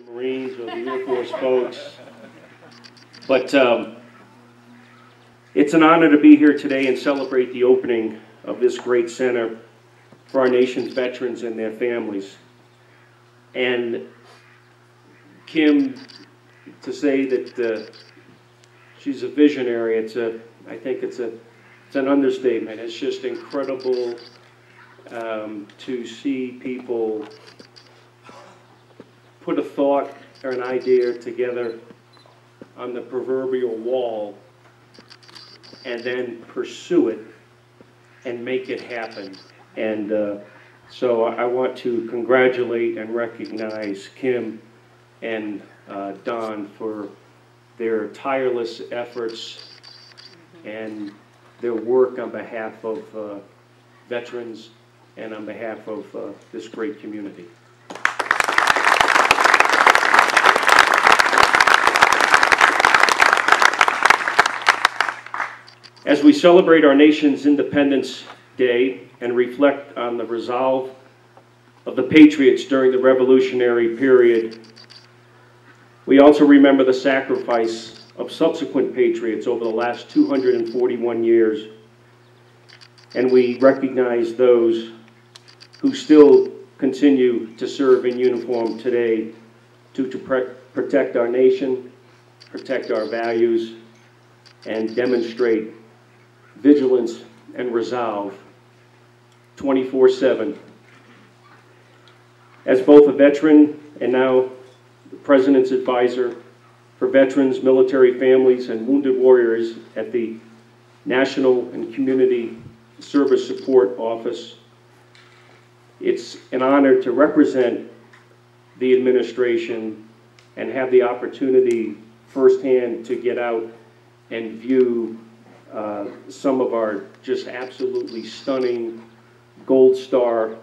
Marines or the Air Force folks. But it's an honor to be here today and celebrate the opening of this great center for our nation's veterans and their families. And Kim, to say that she's a visionary, I think it's an understatement. It's just incredible to see people put a thought or an idea together on the proverbial wall and then pursue it and make it happen. And so I want to congratulate and recognize Kim and Don for their tireless efforts and their work on behalf of veterans and on behalf of this great community. As we celebrate our nation's Independence Day and reflect on the resolve of the patriots during the Revolutionary period, we also remember the sacrifice of subsequent patriots over the last 241 years, and we recognize those who still continue to serve in uniform today to protect our nation, protect our values, and demonstrate vigilance and resolve 24/7. As both a veteran and now the President's advisor for veterans, military families, and wounded warriors at the National and Community Service Support Office, it's an honor to represent the administration and have the opportunity firsthand to get out and view some of our just absolutely stunning Gold Star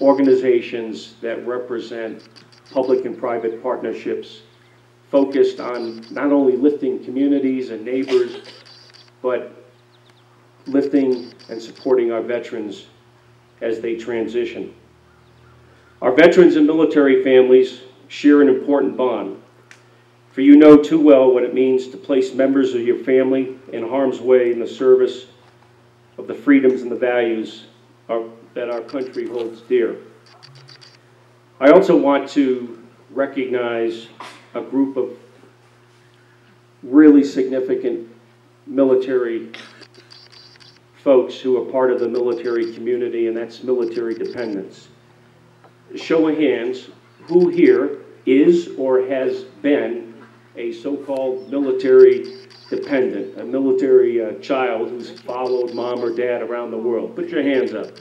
organizations that represent public and private partnerships focused on not only lifting communities and neighbors, but lifting and supporting our veterans as they transition. Our veterans and military families share an important bond. For you know too well what it means to place members of your family in harm's way in the service of the freedoms and the values that our country holds dear. I also want to recognize a group of really significant military folks who are part of the military community, and that's military dependents. Show of hands, who here is or has been a so-called military dependent, a military child who's followed mom or dad around the world? Put your hands up.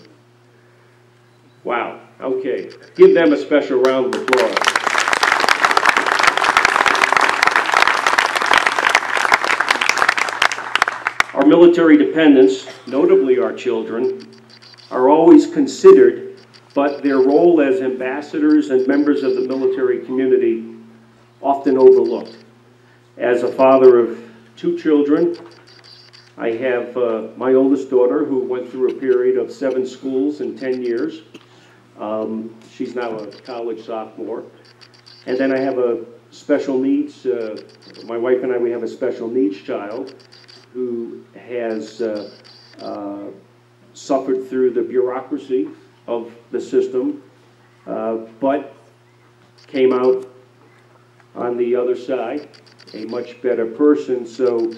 Wow, okay. Give them a special round of applause. Our military dependents, notably our children, are always considered, but their role as ambassadors and members of the military community often overlooked. As a father of 2 children, I have my oldest daughter who went through a period of 7 schools in 10 years. She's now a college sophomore. And then I have a special needs, my wife and I, we have a special needs child who has suffered through the bureaucracy of the system, but came out on the other side a much better person. So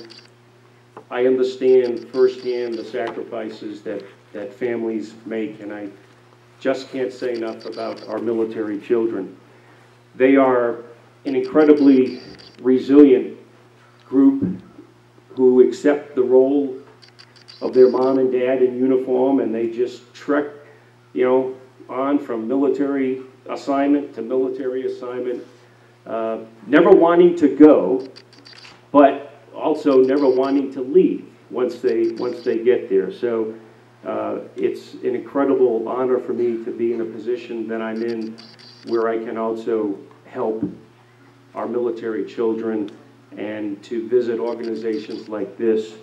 I understand firsthand the sacrifices that families make, and I just can't say enough about our military children. They are an incredibly resilient group who accept the role of their mom and dad in uniform, and they just trek, on from military assignment to military assignment, never wanting to go, but also never wanting to leave once they get there. So it's an incredible honor for me to be in a position that I'm in where I can also help our military children and to visit organizations like this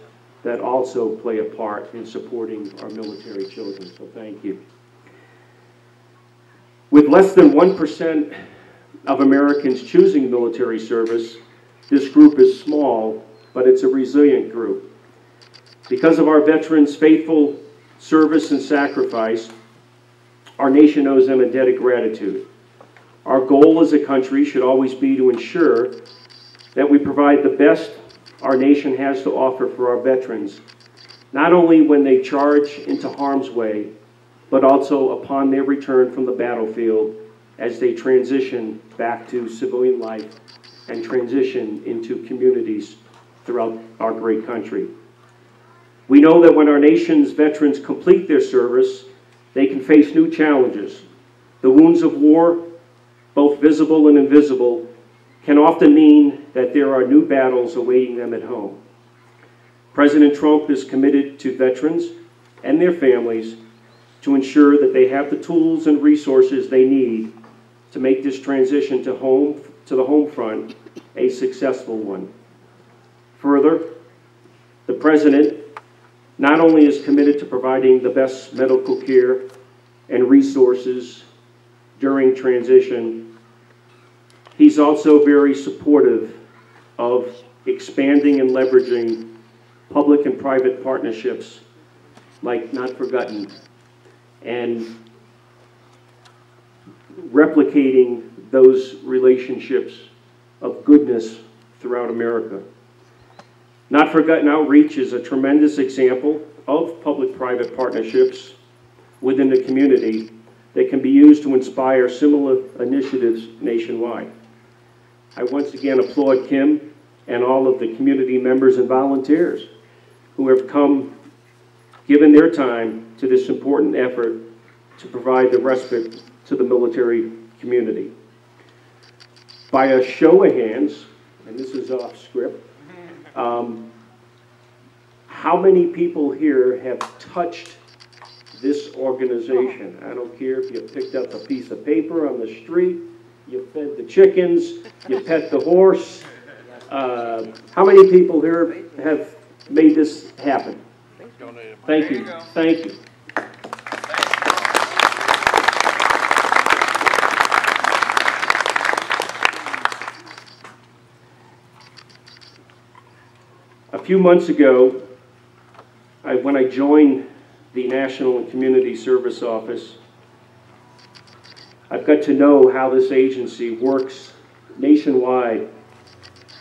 that also play a part in supporting our military children. So thank you. With less than 1% of Americans choosing military service, this group is small, but it's a resilient group. Because of our veterans' faithful service and sacrifice, our nation owes them a debt of gratitude. Our goal as a country should always be to ensure that we provide the best our nation has to offer for our veterans, not only when they charge into harm's way, but also upon their return from the battlefield as they transition back to civilian life and transition into communities throughout our great country. We know that when our nation's veterans complete their service, they can face new challenges. The wounds of war, both visible and invisible, can often mean that there are new battles awaiting them at home. President Trump is committed to veterans and their families to ensure that they have the tools and resources they need to make this transition to the home front a successful one. Further, the President not only is committed to providing the best medical care and resources during transition, he's also very supportive of expanding and leveraging public and private partnerships like Not Forgotten and replicating those relationships of goodness throughout America. Not Forgotten Outreach is a tremendous example of public-private partnerships within the community that can be used to inspire similar initiatives nationwide. I once again applaud Kim and all of the community members and volunteers who have given their time to this important effort to provide the respite to the military community. By a show of hands, and this is off script, how many people here have touched this organization? I don't care if you picked up a piece of paper on the street, you fed the chickens, you pet the horse. How many people here have made this happen? Thank you. Thank you. A few months ago, when I joined the National and Community Service Office, I've got to know how this agency works nationwide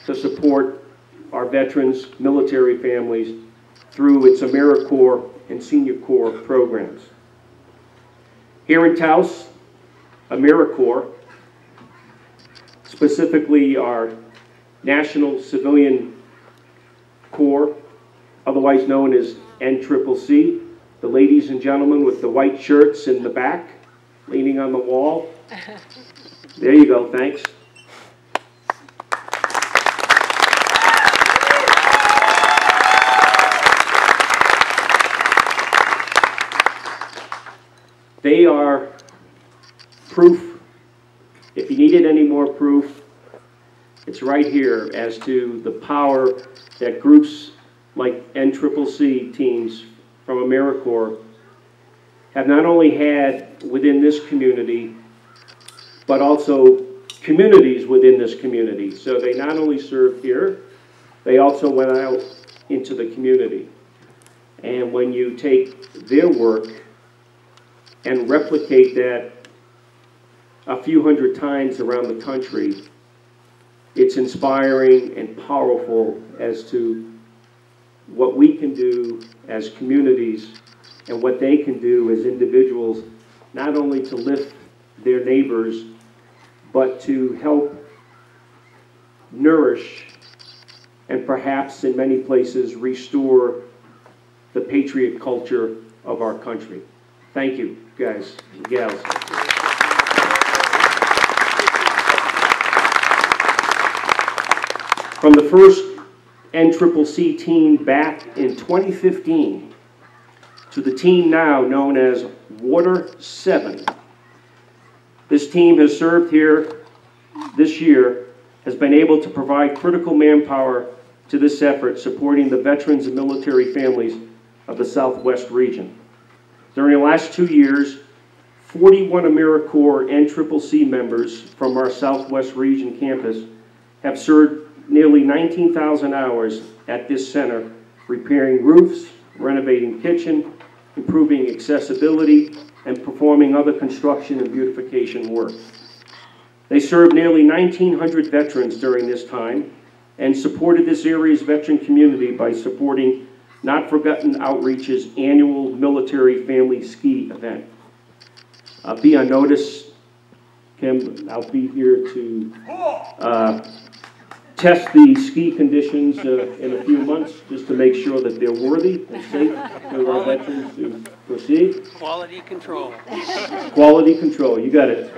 to support our veterans, military families through its AmeriCorps and Senior Corps programs. Here in Taos, AmeriCorps, specifically our National Civilian Corps, otherwise known as NCCC, the ladies and gentlemen with the white shirts in the back, leaning on the wall. There you go, thanks. They are proof. If you needed any more proof, it's right here as to the power that groups like NCCC teams from AmeriCorps have not only had within this community, but also communities within this community. So they not only served here, they also went out into the community. And when you take their work and replicate that a few hundred times around the country, it's inspiring and powerful as to what we can do as communities and what they can do as individuals, not only to lift their neighbors, but to help nourish and perhaps in many places restore the patriot culture of our country. Thank you, guys and gals. From the first NCCC team back in 2015 to the team now known as Water 7, this team has served here this year, has been able to provide critical manpower to this effort, supporting the veterans and military families of the Southwest region. During the last 2 years, 41 AmeriCorps and CCC members from our Southwest Region campus have served nearly 19,000 hours at this center, repairing roofs, renovating kitchen, improving accessibility, and performing other construction and beautification work. They served nearly 1,900 veterans during this time and supported this area's veteran community by supporting Not Forgotten Outreach's annual Military Family Ski event. Be on notice, Kim, I'll be here to test the ski conditions in a few months, just to make sure that they're worthy and safe for our veterans to proceed. Quality control. Quality control, you got it.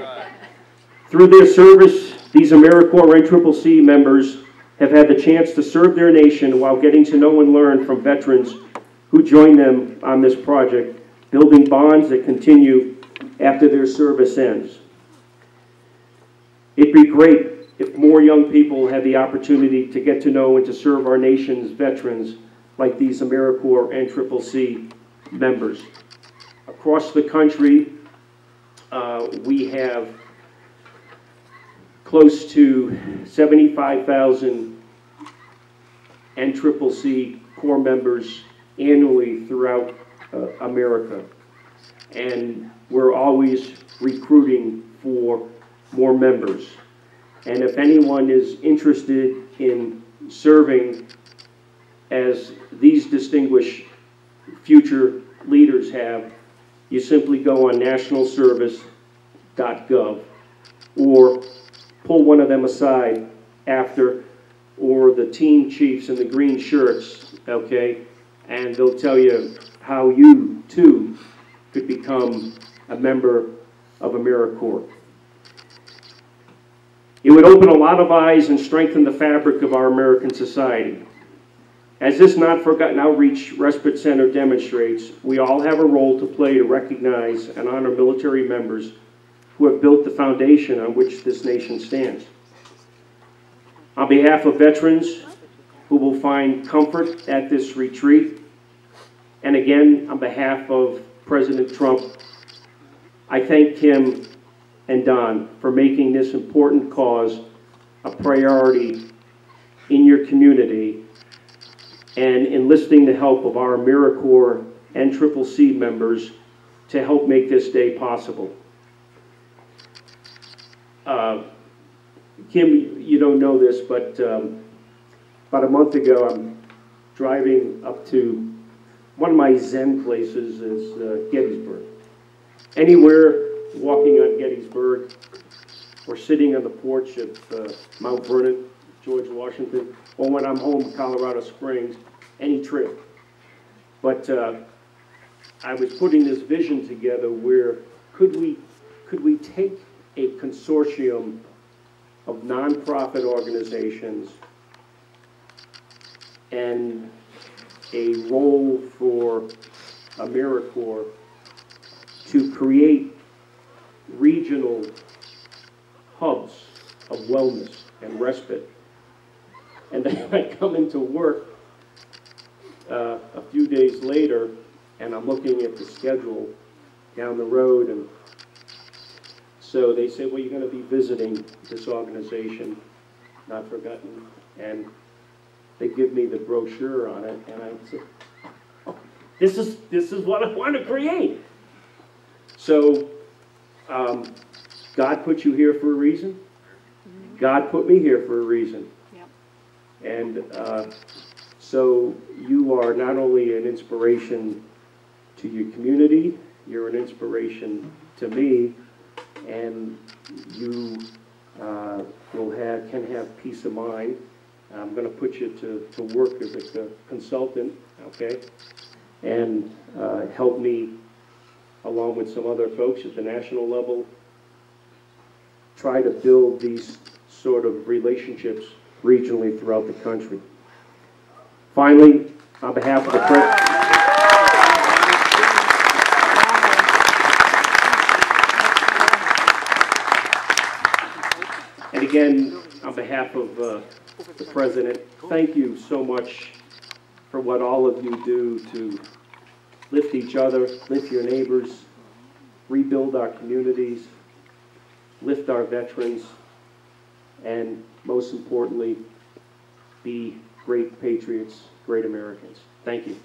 Through their service, these AmeriCorps and CCC members have had the chance to serve their nation while getting to know and learn from veterans who joined them on this project, building bonds that continue after their service ends. It'd be great if more young people had the opportunity to get to know and to serve our nation's veterans like these AmeriCorps and CCC members. Across the country, we have close to 75,000 and CCC Corps members annually throughout America. And we're always recruiting for more members. And if anyone is interested in serving as these distinguished future leaders have, you simply go on nationalservice.gov or pull one of them aside after, or the team chiefs in the green shirts, okay, and they'll tell you how you, too, could become a member of AmeriCorps. It would open a lot of eyes and strengthen the fabric of our American society. As this Not Forgotten Outreach Respite Center demonstrates, we all have a role to play to recognize and honor military members who have built the foundation on which this nation stands. On behalf of veterans who will find comfort at this retreat, and again, on behalf of President Trump, I thank Kim and Don for making this important cause a priority in your community and enlisting the help of our AmeriCorps and CCC members to help make this day possible. Kim, you don't know this, but about a month ago, I'm driving up to one of my Zen places is Gettysburg. Anywhere walking on Gettysburg or sitting on the porch of Mount Vernon, George Washington, or when I'm home in Colorado Springs, any trip. But I was putting this vision together where could we take a consortium of nonprofit organizations and a role for AmeriCorps to create regional hubs of wellness and respite. And then I come into work a few days later, and I'm looking at the schedule down the road, and so they say, well, you're going to be visiting this organization, Not Forgotten, and they give me the brochure on it, and I said, oh, this is what I want to create. So God put you here for a reason. God put me here for a reason. Yep. And so you are not only an inspiration to your community, you're an inspiration to me, and you can have peace of mind. I'm going to put you to work as a consultant, okay, and help me, along with some other folks at the national level, try to build these sort of relationships regionally throughout the country. Finally, on behalf of the President, and again, on behalf of the President, thank you so much for what all of you do to lift each other, lift your neighbors, rebuild our communities, lift our veterans, and most importantly, be great patriots, great Americans. Thank you.